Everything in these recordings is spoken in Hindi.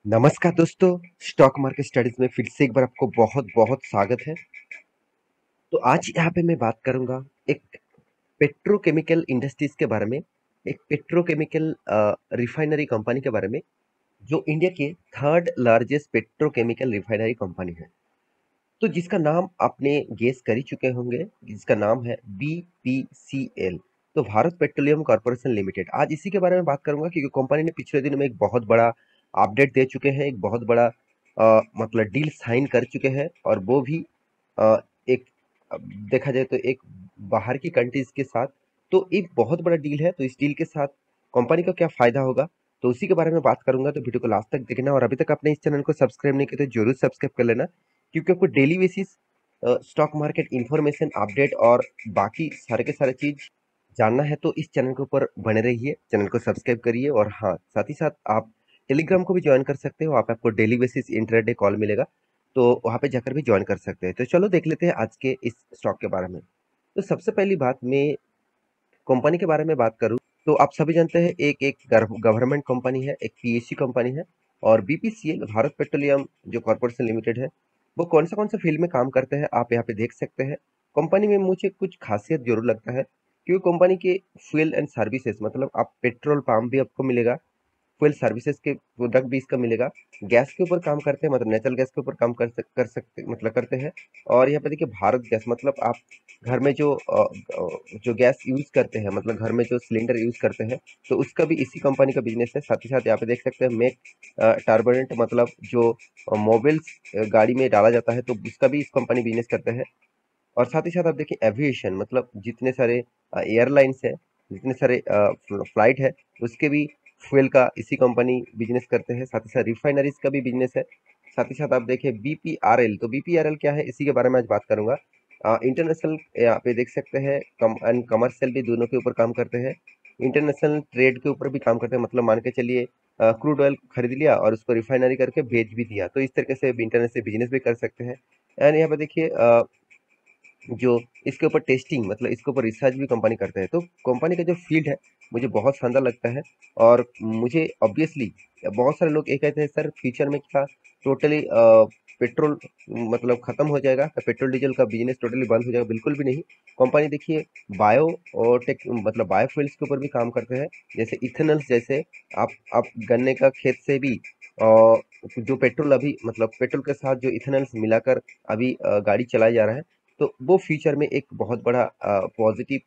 नमस्कार दोस्तों, स्टॉक मार्केट स्टडीज में फिर से एक बार आपको बहुत बहुत स्वागत है। तो आज यहाँ पे मैं बात करूंगा एक पेट्रोकेमिकल इंडस्ट्रीज के बारे में, एक पेट्रोकेमिकल रिफाइनरी कंपनी के बारे में, जो इंडिया के third largest petrochemical refinery company है। तो जिसका नाम आपने गेस कर ही चुके होंगे, जिसका नाम है बीपीसीएल। तो भारत पेट्रोलियम कॉर्पोरेशन लिमिटेड। आज इसी के बारे में बात करूंगा क्योंकि कंपनी ने पिछले दिनों में एक बहुत बड़ा अपडेट दे चुके हैं, एक बहुत बड़ा मतलब डील साइन कर चुके हैं, और वो भी एक देखा जाए तो एक बाहर की कंट्रीज के साथ। तो एक बहुत बड़ा डील है, तो इस डील के साथ कंपनी का क्या फायदा होगा, तो उसी के बारे में बात करूंगा। तो वीडियो को लास्ट तक देखना, और अभी तक आपने इस चैनल को सब्सक्राइब नहीं किया तो जरूर सब्सक्राइब कर लेना, क्योंकि आपको daily basis stock market information update और बाकी सारे के सारे चीज जानना है। तो इस चैनल के ऊपर बने रहिए, चैनल को सब्सक्राइब करिए, और हाँ, साथ ही साथ आप टेलीग्राम को भी ज्वाइन कर सकते हो। वहाँ पे आपको डेली बेसिस इंटरडे कॉल मिलेगा, तो वहाँ पे जाकर भी ज्वाइन कर सकते हैं। तो चलो देख लेते हैं आज के इस स्टॉक के बारे में। तो सबसे पहली बात, मैं कंपनी के बारे में बात करूँ तो आप सभी जानते हैं एक एक गवर्नमेंट कंपनी है, एक पीएसयू कंपनी है। और बीपीसीएल भारत पेट्रोलियम जो कॉर्पोरेशन लिमिटेड है, वो कौन सा फील्ड में काम करते हैं आप यहाँ पे देख सकते हैं। कंपनी में मुझे कुछ खासियत जरूर लगता है, क्योंकि कंपनी के फ्यूल एंड सर्विसेज, मतलब आप पेट्रोल पंप भी आपको मिलेगा, फ्यूल सर्विसेज के प्रोडक्ट भी इसका मिलेगा। गैस के ऊपर काम करते हैं, मतलब नेचुरल गैस के ऊपर काम कर सकते मतलब करते हैं। और यहाँ पे देखिए भारत गैस, मतलब आप घर में जो गैस यूज करते हैं, मतलब घर में जो सिलेंडर यूज करते हैं, तो उसका भी इसी कंपनी का बिजनेस है। साथ ही साथ यहाँ पे देख सकते हैं मेक टर्बोनेंट, मतलब जो मोबाइल्स गाड़ी में डाला जाता है, तो उसका भी इस कंपनी बिजनेस करते हैं। और साथ ही साथ आप देखिए एविएशन, मतलब जितने सारे एयरलाइंस है, जितने सारे फ्लाइट है, उसके भी फ्यूल का इसी कंपनी बिजनेस करते हैं। साथ ही साथ रिफाइनरीज का भी बिजनेस है। साथ ही साथ आप देखिए बीपीआरएल, तो बीपीआरएल क्या है, इसी के बारे में आज बात करूंगा। इंटरनेशनल यहाँ पे देख सकते हैं, कम एंड कमर्शियल भी दोनों के ऊपर काम करते हैं। इंटरनेशनल ट्रेड के ऊपर भी काम करते हैं, मतलब मान के चलिए क्रूड ऑयल खरीद लिया और उसको रिफाइनरी करके बेच भी दिया, तो इस तरीके से इंटरनेशनल बिजनेस भी कर सकते हैं। एंड यहाँ पे देखिए जो इसके ऊपर टेस्टिंग, मतलब इसके ऊपर रिसर्च भी कंपनी करता है। तो कंपनी का जो फील्ड है मुझे बहुत शानदार लगता है। और मुझे ऑब्वियसली बहुत सारे लोग ये कहते हैं सर फ्यूचर में क्या टोटली पेट्रोल मतलब खत्म हो जाएगा, पेट्रोल डीजल का बिजनेस टोटली बंद हो जाएगा? बिल्कुल भी नहीं। कंपनी देखिए बायो और टेक मतलब बायोफ्यूल्स के ऊपर भी काम करते हैं, जैसे इथेनॉल्स, जैसे आप गन्ने का खेत से भी जो पेट्रोल अभी मतलब पेट्रोल के साथ जो इथेनॉल्स मिलाकर अभी गाड़ी चलाया जा रहा है, तो वो फ्यूचर में एक बहुत बड़ा पॉजिटिव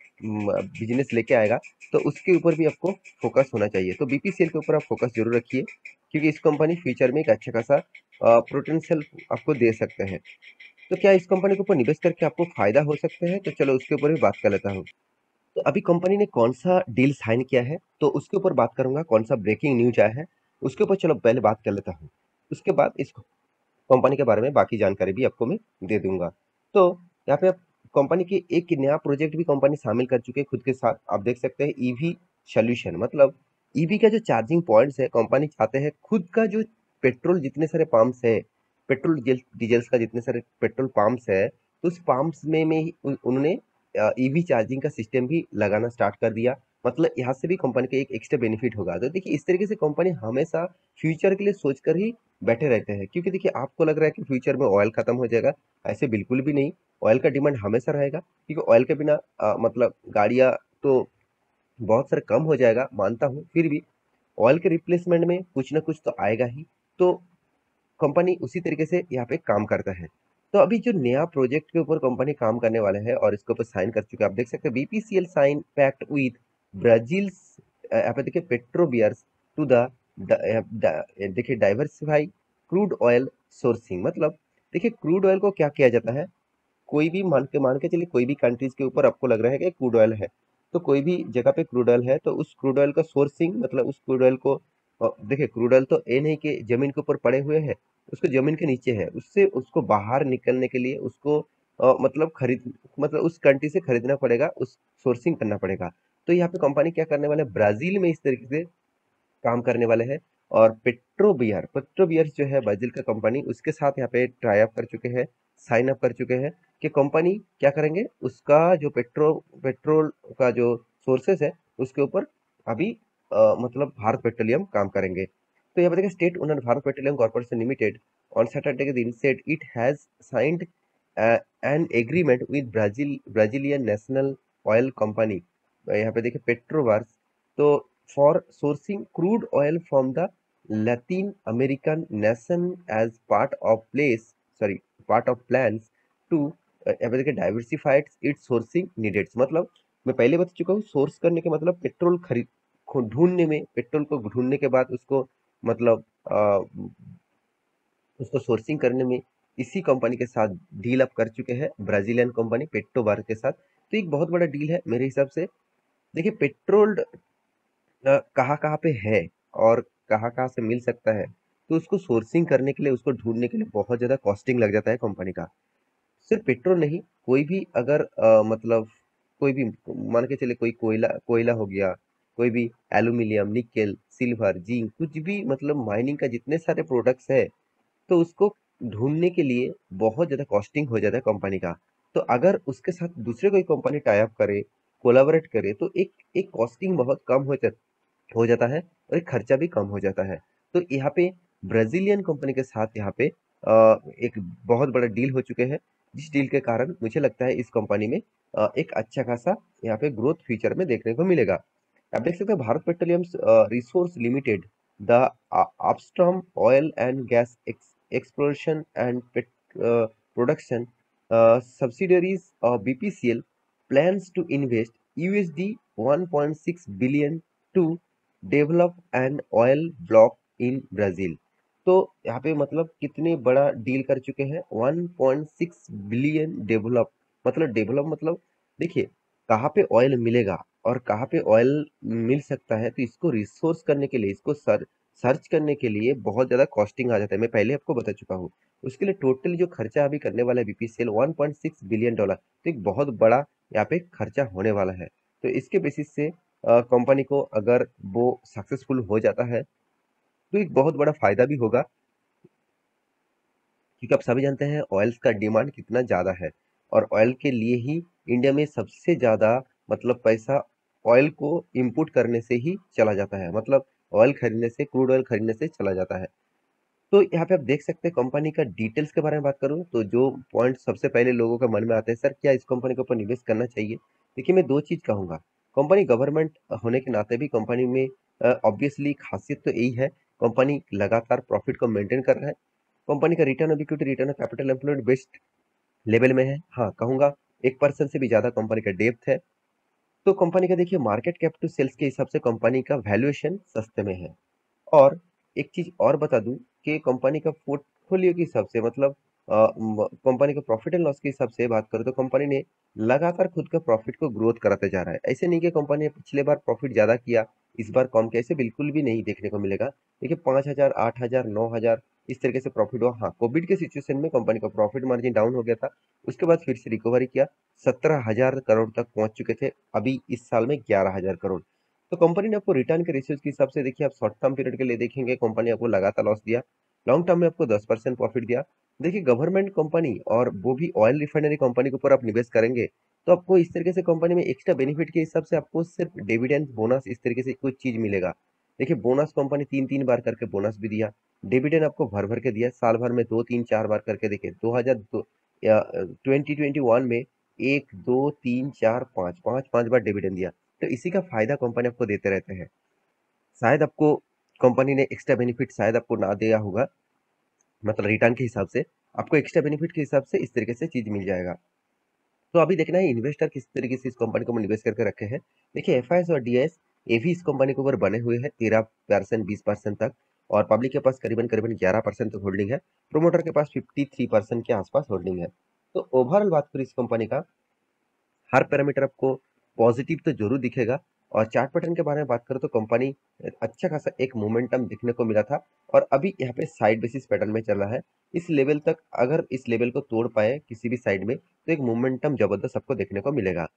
बिजनेस लेके आएगा। तो उसके ऊपर भी आपको फोकस होना चाहिए। तो बीपीसीएल के ऊपर आप फोकस जरूर रखिए, क्योंकि इस कंपनी फ्यूचर में एक अच्छा खासा पोटेंशियल आपको दे सकते हैं। तो क्या इस कंपनी के ऊपर निवेश करके आपको फायदा हो सकता है? तो चलो उसके ऊपर भी बात कर लेता हूँ। तो अभी कंपनी ने कौन सा डील साइन किया है, तो उसके ऊपर बात करूंगा। कौन सा ब्रेकिंग न्यूज आया है उसके ऊपर चलो पहले बात कर लेता हूँ। उसके बाद इस कंपनी के बारे में बाकी जानकारी भी आपको मैं दे दूंगा। तो यहाँ पे आप कंपनी की एक नया प्रोजेक्ट भी कंपनी शामिल कर चुके हैं खुद के साथ। आप देख सकते हैं ईवी सोल्यूशन, मतलब ईवी का जो चार्जिंग पॉइंट्स है, कंपनी चाहते हैं खुद का जो पेट्रोल जितने सारे पंप्स है, पेट्रोल डीजल्स का जितने सारे पेट्रोल पंप्स है, तो उस पंप्स में ही उन्होंने ईवी चार्जिंग का सिस्टम भी लगाना स्टार्ट कर दिया। मतलब यहाँ से भी कंपनी का एक एक्स्ट्रा बेनिफिट होगा। तो देखिए इस तरीके से कंपनी हमेशा फ्यूचर के लिए सोचकर ही बैठे रहते हैं, क्योंकि देखिए आपको लग रहा है कि फ्यूचर में ऑयल खत्म हो जाएगा, ऐसे बिल्कुल भी नहीं। ऑयल का डिमांड हमेशा रहेगा, क्योंकि ऑयल के बिना मतलब गाड़ियां तो बहुत सारे कम हो जाएगा, मानता हूँ, फिर भी ऑयल के रिप्लेसमेंट में कुछ ना कुछ तो आएगा ही। तो कंपनी उसी तरीके से यहाँ पे काम करता है। तो अभी जो नया प्रोजेक्ट के ऊपर कंपनी काम करने वाले हैं और इसके ऊपर साइन कर चुके हैं, आप देख सकते हैं BPCL sign pact with Brazil, यहाँ पे देखिए पेट्रोबियर्स टू द देखिए डाइवर्सिफाई क्रूड ऑयल सोर्सिंग। मतलब देखिए क्रूड ऑयल को क्या किया जाता है, कोई भी मान के चलिए कोई भी कंट्रीज के ऊपर आपको लग रहा है कि क्रूड ऑयल है, तो कोई भी जगह पे क्रूड ऑयल है, तो उस क्रूड ऑयल का सोर्सिंग, मतलब उस क्रूड ऑयल को देखिए क्रूड ऑयल तो ये नहीं कि जमीन के ऊपर पड़े हुए हैं, उसको जमीन के नीचे है, उससे उसको बाहर निकलने के लिए उसको मतलब खरीद मतलब उस कंट्री से खरीदना पड़ेगा, उस सोर्सिंग करना पड़ेगा। तो यहाँ पे कंपनी क्या करने वाले हैं, ब्राजील में इस तरीके से काम करने वाले हैं। और पेट्रोबियर जो है ब्राजील का कंपनी, उसके साथ यहाँ पे ट्राई अप कर चुके हैं, साइन अप कर चुके हैं कि कंपनी क्या करेंगे, उसका जो पेट्रोल का जो सोर्सेस है उसके ऊपर अभी मतलब भारत पेट्रोलियम काम करेंगे। तो यहाँ पे देखिए state owner Bharat Petroleum Corporation Limited on Saturday के दिन said it has signed an agreement with Brazilian national oil company, यहाँ पे देखिए पेट्रोवर्स, तो for sourcing crude oil from the Latin American nation as part of plans to, यहाँ पे देखिए डाइवर्सिफाइड इट्स सोर्सिंग नीडेड्स। मतलब मैं पहले बता चुका हूँ, सोर्स करने के मतलब पेट्रोल खरीद ढूंढने में, पेट्रोल को ढूंढने के बाद उसको मतलब उसको सोर्सिंग करने में इसी कंपनी के साथ डील अप कर चुके हैं ब्राजीलियन कंपनी पेट्रोबार के साथ। तो एक बहुत बड़ा डील है मेरे हिसाब से। देखिए पेट्रोल कहाँ कहाँ पे है और कहाँ कहाँ से मिल सकता है, तो उसको सोर्सिंग करने के लिए, उसको ढूंढने के लिए बहुत ज़्यादा कॉस्टिंग लग जाता है कंपनी का। सिर्फ पेट्रोल नहीं, कोई भी अगर मतलब कोई भी मान के चले, कोई कोयला कोयला हो गया, कोई भी एल्यूमिनियम, निकेल, सिल्वर, जिंक, कुछ भी मतलब माइनिंग का जितने सारे प्रोडक्ट्स है, तो उसको ढूंढने के लिए बहुत ज़्यादा कॉस्टिंग हो जाता है कंपनी का। तो अगर उसके साथ दूसरे कोई कंपनी टाई अप करे, कोलाबोरेट करे, तो एक एक कॉस्टिंग बहुत कम हो जाता है और एक खर्चा भी कम हो जाता है। तो यहाँ पे ब्राजीलियन कंपनी के साथ यहाँ पे एक बहुत बड़ा डील हो चुके हैं, जिस डील के कारण मुझे लगता है इस कंपनी में एक अच्छा खासा यहाँ पे ग्रोथ फ्यूचर में देखने को मिलेगा। आप देख सकते हैं Bharat petroleum resource limited, the upstream oil and gas exploration and production subsidiaries of BPCL plans to invest USD 1.6 billion to develop an oil block in Brazil। तो यहाँ पे मतलब कितने बड़ा डील कर चुके हैं, 1.6 बिलियन डेवलप, मतलब देखिए कहाँ पे ऑयल मिलेगा और कहाँ पे ऑयल मिल सकता है, तो इसको रिसोर्स करने के लिए, इसको सर्च करने के लिए बहुत ज़्यादा कॉस्टिंग आ जाता है। मैं पहले आपको बता चुका हूँ। उसके लिए टोटल जो खर्चा अभी करने वाला है बीपीसीएल 1.6 बिलियन डॉलर, तो एक बहुत बड़ा यहाँ पे खर्चा होने वाला है। तो इसके बेसिस से कंपनी को अगर वो सक्सेसफुल हो जाता है, तो एक बहुत बड़ा फायदा भी होगा, क्योंकि आप सभी जानते हैं ऑयल्स का डिमांड कितना ज़्यादा है। और ऑयल के लिए ही इंडिया में सबसे ज़्यादा मतलब पैसा ऑयल को इंपोर्ट करने से ही चला जाता है, मतलब ऑयल खरीदने से, क्रूड ऑयल खरीदने से चला जाता है। तो यहाँ पे आप देख सकते हैं कंपनी का डिटेल्स के बारे में बात करूँ, तो जो पॉइंट सबसे पहले लोगों के मन में आते हैं, सर क्या इस कंपनी के ऊपर निवेश करना चाहिए। देखिए मैं दो चीज कहूंगा। कंपनी गवर्नमेंट होने के नाते भी कंपनी में ऑब्वियसली खासियत तो यही है, कंपनी लगातार प्रॉफिट को मेंटेन कर रहा है। कंपनी का return of equity, return of capital employed best level में है। हाँ कहूंगा 1% से भी ज्यादा कंपनी का डेप्थ है। तो कंपनी का देखिए मार्केट कैप टू सेल्स के हिसाब से कंपनी का वैल्यूएशन सस्ते में है। और एक चीज और बता दूं कि कंपनी का पोर्टफोलियो के हिसाब से, मतलब कंपनी का प्रॉफिट एंड लॉस के हिसाब से बात करें, तो कंपनी ने लगातार खुद का प्रॉफिट को ग्रोथ कराते जा रहा है। ऐसे नहीं कि कंपनी ने पिछले बार प्रॉफिट ज्यादा किया, इस बार कम किया, ऐसे बिल्कुल भी नहीं देखने को मिलेगा। देखिए 5,000, 8,000, 9,000 इस तरीके से प्रॉफिट हुआ। हाँ कोविड के सिचुएशन में कंपनी का प्रॉफिट मार्जिन डाउन हो गया था, उसके बाद फिर से रिकवरी किया, 17,000 करोड़ तक पहुंच चुके थे, अभी इस साल में 11,000 करोड़। तो कंपनी ने आपको रिटर्न के रेशियोज के हिसाब से, देखिए आप शॉर्ट टर्म पीरियड के लिए देखेंगे, कंपनी आपको लगातार लॉस दिया, लॉन्ग टर्म में आपको 10% प्रॉफिट दिया। देखिए गवर्नमेंट कंपनी और वो भी ऑयल रिफाइनरी कंपनी के ऊपर आप निवेश करेंगे, तो आपको इस तरीके से कंपनी में एक्स्ट्रा बेनिफिट के हिसाब से आपको सिर्फ डिविडेंड बोनस इस तरीके से कुछ चीज मिलेगा। देखिए बोनस कंपनी 3-3 बार करके बोनस भी दिया, डिविडेंड आपको भर भर के दिया, साल भर में 2-3-4 बार करके। देखिए 2021 में 1, 2, 3, 4, 5 डिविडेंड दिया। तो इसी का फायदा कंपनी आपको देते रहते हैं। शायद आपको कंपनी ने एक्स्ट्रा बेनिफिट शायद आपको ना दिया होगा, मतलब रिटर्न के हिसाब से आपको एक्स्ट्रा बेनिफिट के हिसाब से इस तरीके से चीज मिल जाएगा। तो अभी देखना है इन्वेस्टर किस तरीके से इस कंपनी को निवेश करके रखे हैं। देखिए एफआईएस और डीआईएस ये भी इस कंपनी के ऊपर बने हुए हैं 13%, 20% तक। और पब्लिक के पास करीबन करीबन 11% तक होल्डिंग है। प्रोमोटर के पास 53% के आसपास होल्डिंग है। तो ओवरऑल बात करें इस कंपनी का, हर पैरामीटर आपको पॉजिटिव तो जरूर दिखेगा। और चार्ट पैटर्न के बारे में बात करें तो कंपनी अच्छा खासा एक मोमेंटम दिखने को मिला था, और अभी यहाँ पे साइड बेसिस पैटर्न में चल रहा है। इस लेवल तक, अगर इस लेवल को तोड़ पाए किसी भी साइड में, तो एक मोमेंटम जबरदस्त आपको देखने को मिलेगा।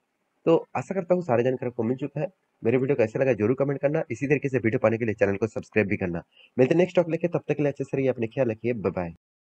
तो आशा करता हूँ सारे जानकारी आपको मिल चुका है। मेरे वीडियो कैसा लगा जरूर कमेंट करना, इसी तरीके से वीडियो पाने के लिए चैनल को सब्सक्राइब भी करना। मिलते नेक्स्ट टॉक लेके, तब तक के लिए अच्छे से रहिए, अपने ख्याल रखिए, बाय बाय।